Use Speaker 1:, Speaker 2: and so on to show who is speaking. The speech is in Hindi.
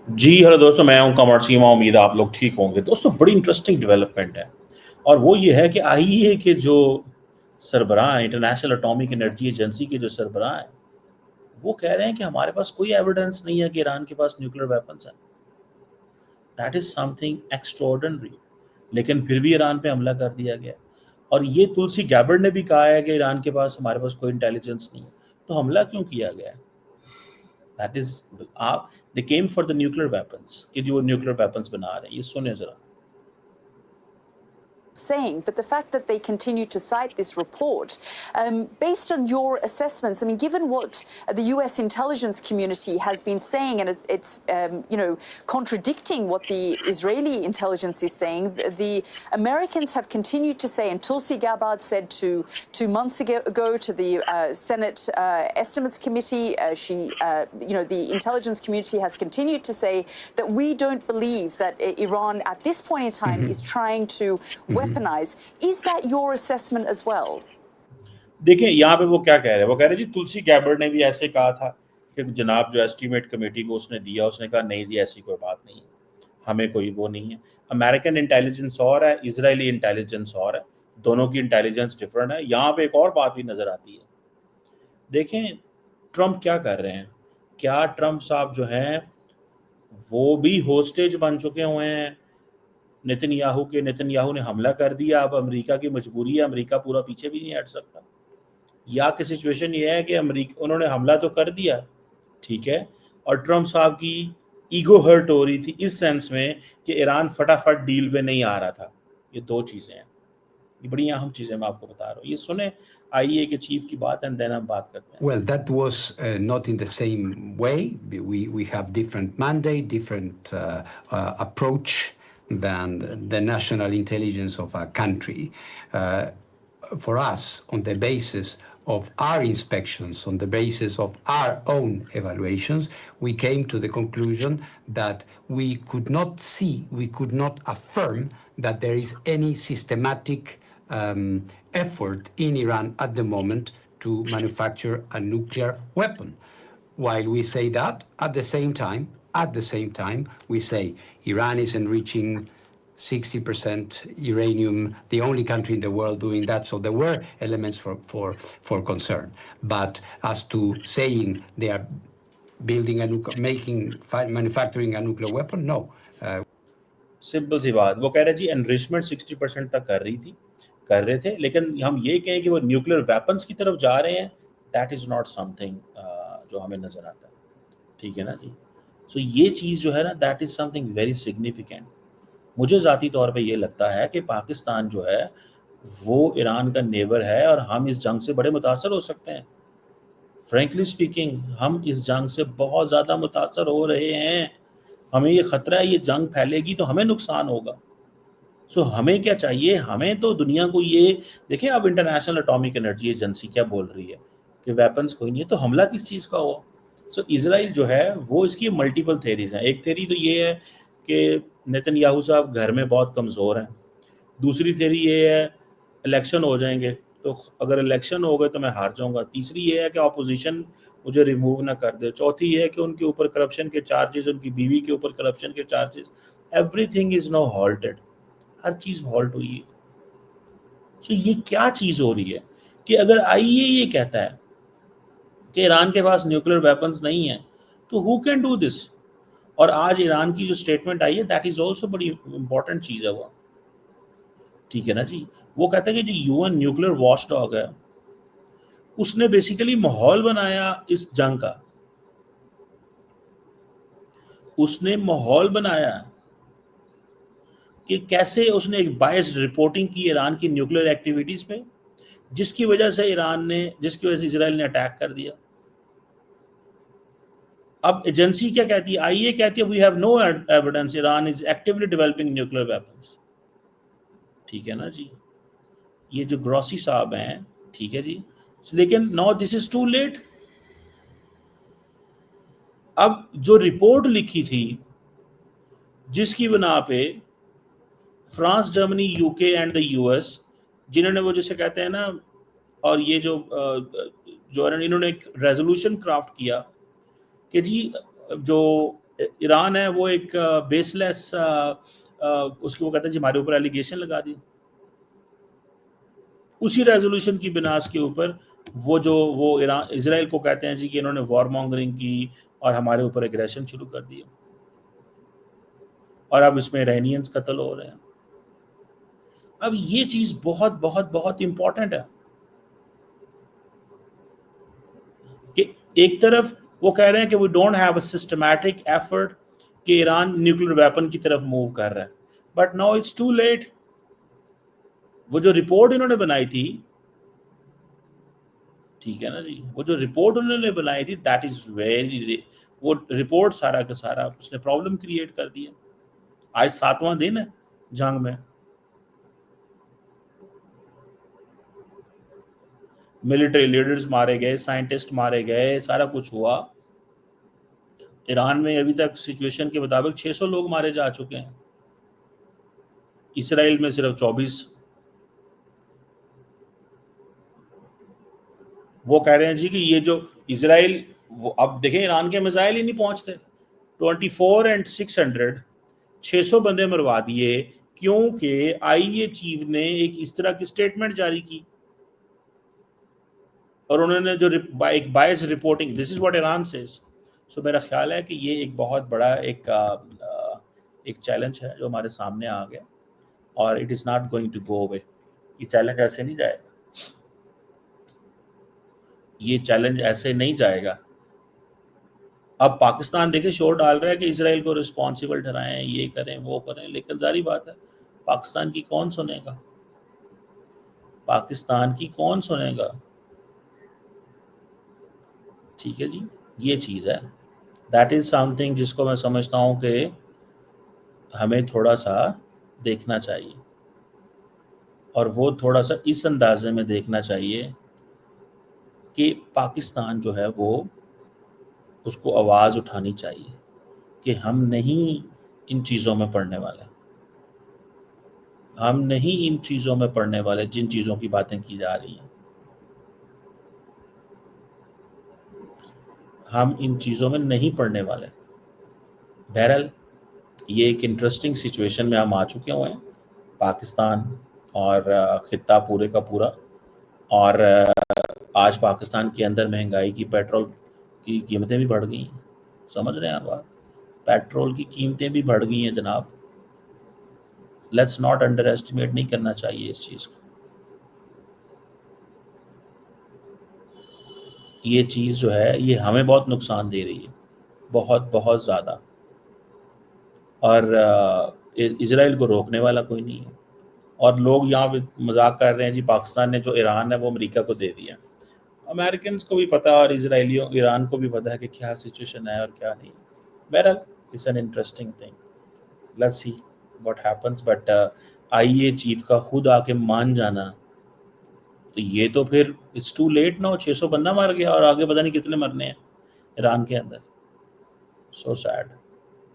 Speaker 1: जी हेलो दोस्तों, मैं हूं कमर सीमा। उम्मीद है आप लोग ठीक होंगे। दोस्तों, बड़ी इंटरेस्टिंग डेवलपमेंट है और वो ये है कि आईईए के जो सरबराह हैं, इंटरनेशनल एटॉमिक एनर्जी एजेंसी के जो सरबराह हैं, वो कह रहे हैं कि हमारे पास कोई एविडेंस नहीं है कि ईरान के पास न्यूक्लियर वेपन्स हैं। That is something extraordinary. लेकिन फिर भी ईरान पे हमला कर दिया गया। और ये तुलसी गैबर्ड ने भी कहा है कि ईरान के पास हमारे पास कोई इंटेलिजेंस नहीं है। तो हमला क्यों किया गया है? दैट इज आप they came for the nuclear weapons, कि जो वो न्यूक्लियर वेपन्स बना रहे हैं। ये सुने जरा।
Speaker 2: saying, but the fact that they continue to cite this report, based on your assessments, I mean, given what the U.S. intelligence community has been saying, and it's contradicting what the Israeli intelligence is saying, the Americans have continued to say, and Tulsi Gabbard said 2 months ago to the Senate Estimates Committee, the intelligence community has continued to say that we don't believe that Iran at this point in time is trying to weaponize. Is that your assessment as well?
Speaker 1: देखिए, यहाँ पे वो क्या कह रहे हैं। वो कह रहे हैं जी, तुलसी गैबर्ड ने भी ऐसे कहा था कि जनाब जो एस्टीमेट कमेटी को उसने दिया, उसने कहा नहीं जी, ऐसी कोई बात नहीं है, हमें कोई वो नहीं है। अमेरिकन इंटेलिजेंस और है, इजरायली इंटेलिजेंस और है, दोनों की इंटेलिजेंस डिफरेंट है। यहाँ पे एक और बात भी नजर आती है। देखें, ट्रम्प क्या कर रहे हैं। क्या ट्रम्प साहब जो हैं वो भी होस्टेज बन चुके हुए हैं नेतन्याहू ने हमला कर दिया। अब अमेरिका की मजबूरी है, अमेरिका पूरा पीछे भी नहीं हट सकता। या कि सिचुएशन ये है कि अमेरिका, उन्होंने हमला तो कर दिया, ठीक है, और ट्रम्प साहब की ईगो हर्ट हो रही थी इस सेंस में कि ईरान फटाफट डील पे नहीं आ रहा था। ये दो चीजें हैं, ये बड़ी अहम चीजें मैं आपको बता रहा हूँ। ये सुने आईए के चीफ की बात एंड देन हम बात करते हैं।
Speaker 3: Well, that was not in the same way. We have different mandate, different approach than the national intelligence of a country. For us, on the basis of our inspections, on the basis of our own evaluations, we came to the conclusion that we could not affirm that there is any systematic effort in Iran at the moment to manufacture a nuclear weapon. While we say that, at the same time, we say Iran is enriching 60% uranium, the only country in the world doing that. So there were elements for concern. But as to saying they are building manufacturing a nuclear weapon, no.
Speaker 1: Simple सी बात, वो कह रहे जी एनरिचमेंट 60% तक कर रहे थे, लेकिन हम ये कहें कि वो न्यूक्लियर वेपन्स की तरफ जा रहे हैं, दैट इज नॉट समथिंग जो हमें नजर आता है। ठीक है ना जी। सो ये चीज़ जो है ना, that is something very significant. मुझे ज़ाती तौर पे ये लगता है कि पाकिस्तान जो है वो ईरान का नेबर है और हम इस जंग से बड़े मुतासर हो सकते हैं। फ्रेंकली स्पीकिंग, हम इस जंग से बहुत ज़्यादा मुतासर हो रहे हैं। हमें ये खतरा है, ये जंग फैलेगी तो हमें नुकसान होगा। सो हमें क्या चाहिए? हमें तो दुनिया को ये देखें, अब इंटरनेशनल एटॉमिक एनर्जी एजेंसी क्या बोल रही है कि वेपन्स कोई नहीं है, तो हमला किस चीज़ का हुआ? सो इजराइल जो है वो, इसकी मल्टीपल थेरीज हैं। एक थेरी तो ये है कि नेतन्याहू साहब घर में बहुत कमज़ोर हैं। दूसरी थेरी ये है इलेक्शन हो जाएंगे, तो अगर इलेक्शन हो गए तो मैं हार जाऊंगा। तीसरी ये है कि ऑपोजिशन मुझे रिमूव ना कर दे। चौथी ये है कि उनके ऊपर करप्शन के चार्जेस, उनकी बीवी के ऊपर करप्शन के charges, everything is now halted. Her cheese halt हुई है। सो ये क्या चीज़ हो रही है कि अगर आईए ये कहता है कि ईरान के पास न्यूक्लियर वेपन्स नहीं है, तो हु कैन डू दिस? और आज ईरान की जो स्टेटमेंट आई है, दैट इज ऑल्सो बड़ी इंपॉर्टेंट चीज़ है वो। ठीक है ना जी। वो कहता है कि जो यूएन न्यूक्लियर वॉचडॉग है, उसने बेसिकली माहौल बनाया इस जंग का। उसने माहौल बनाया कि कैसे उसने एक बायस्ड रिपोर्टिंग की ईरान की न्यूक्लियर एक्टिविटीज पे, जिसकी वजह से इजराइल ने अटैक कर दिया। अब एजेंसी क्या कहती है? आईए कहती है we have no evidence Iran is actively developing nuclear weapons. ठीक है ना जी। ये जो ग्रॉसी साहब हैं, ठीक है जी, लेकिन now this is too late. अब जो रिपोर्ट लिखी थी, जिसकी बना पे France, Germany, UK and the US, जिन्होंने वो जिसे कहते हैं ना, और ये जो इन्होंने एक रेजोल्यूशन क्राफ्ट किया कि जी जो ईरान है वो एक बेसलेस उसकी वो कहते हैं जी हमारे ऊपर एलिगेशन लगा दी, उसी रेजोल्यूशन की बिनास के ऊपर वो ईरान इजराइल को कहते हैं जी कि इन्होंने वॉर मॉन्गरिंग की और हमारे ऊपर एग्रेशन शुरू कर दिया, और अब इसमें इरानियंस कत्ल हो रहे हैं। अब ये चीज बहुत बहुत बहुत इंपॉर्टेंट है कि एक तरफ वो कह रहे हैं कि we don't have a systematic effort कि ईरान न्यूक्लियर वेपन की तरफ मूव कर रहा है, but now it's too late. वो जो रिपोर्ट इन्होंने बनाई थी, ठीक है ना जी, वो जो रिपोर्ट उन्होंने बनाई थी दैट इज वेरी, वो रिपोर्ट सारा का सारा उसने प्रॉब्लम क्रिएट कर दिया। आज 7वां दिन है जंग में, मिलिट्री लीडर्स मारे गए, साइंटिस्ट मारे गए, सारा कुछ हुआ। ईरान में अभी तक सिचुएशन के मुताबिक 600 लोग मारे जा चुके हैं, इसराइल में सिर्फ 24। वो कह रहे हैं जी कि ये जो इसराइल, वो अब देखें ईरान के मिसाइल ही नहीं पहुंचते, 24 and 600 600 बंदे मरवा दिए, क्योंकि आईए चीफ ने एक इस तरह की स्टेटमेंट जारी की और उन्होंने जो एक bias reporting, this is what Iran says. So मेरा ख्याल है कि ये एक बहुत बड़ा एक चैलेंज है जो हमारे सामने आ गया, और it is not going to go away. ये चैलेंज ऐसे नहीं जाएगा, ये चैलेंज ऐसे नहीं जाएगा। अब पाकिस्तान देखिए शोर डाल रहा है कि इसराइल को रिस्पॉन्सिबल ठहराएं, ये करें वो करें, लेकिन जारी बात है पाकिस्तान की कौन सुनेगा, पाकिस्तान की कौन सुनेगा। ठीक है जी, ये चीज़ है, दैट इज़ समथिंग जिसको मैं समझता हूँ कि हमें थोड़ा सा देखना चाहिए, और वो थोड़ा सा इस अंदाजे में देखना चाहिए कि पाकिस्तान जो है वो उसको आवाज़ उठानी चाहिए कि हम नहीं इन चीज़ों में पढ़ने वाले, हम नहीं इन चीज़ों में पढ़ने वाले जिन चीज़ों की बातें की जा रही हैं, हम इन चीज़ों में नहीं पढ़ने वाले। बहरहाल ये एक इंटरेस्टिंग सिचुएशन में हम आ चुके हुए हैं, पाकिस्तान और खित्ता पूरे का पूरा। और आज पाकिस्तान के अंदर महंगाई की, पेट्रोल की कीमतें भी बढ़ गई हैं, समझ रहे हैं आप बात, पेट्रोल की कीमतें भी बढ़ गई हैं जनाब। लेट्स नॉट अंडर एस्टिमेट नहीं करना चाहिए इस चीज़ को। ये चीज़ जो है ये हमें बहुत नुकसान दे रही है, बहुत बहुत ज़्यादा, और इजराइल को रोकने वाला कोई नहीं है। और लोग यहाँ पे मजाक कर रहे हैं जी पाकिस्तान ने जो ईरान है वो अमेरिका को दे दिया। अमेरिकन को भी पता और इसराइलियों ईरान को भी पता है कि क्या सिचुएशन है और क्या नहीं। बहरहाल it's an interesting thing, let's see what happens. But आईए चीफ का खुद आके मान जाना, तो ये तो फिर इट्स टू लेट ना, 600 बंदा मर गया और आगे पता नहीं कितने मरने हैं ईरान के अंदर। So sad.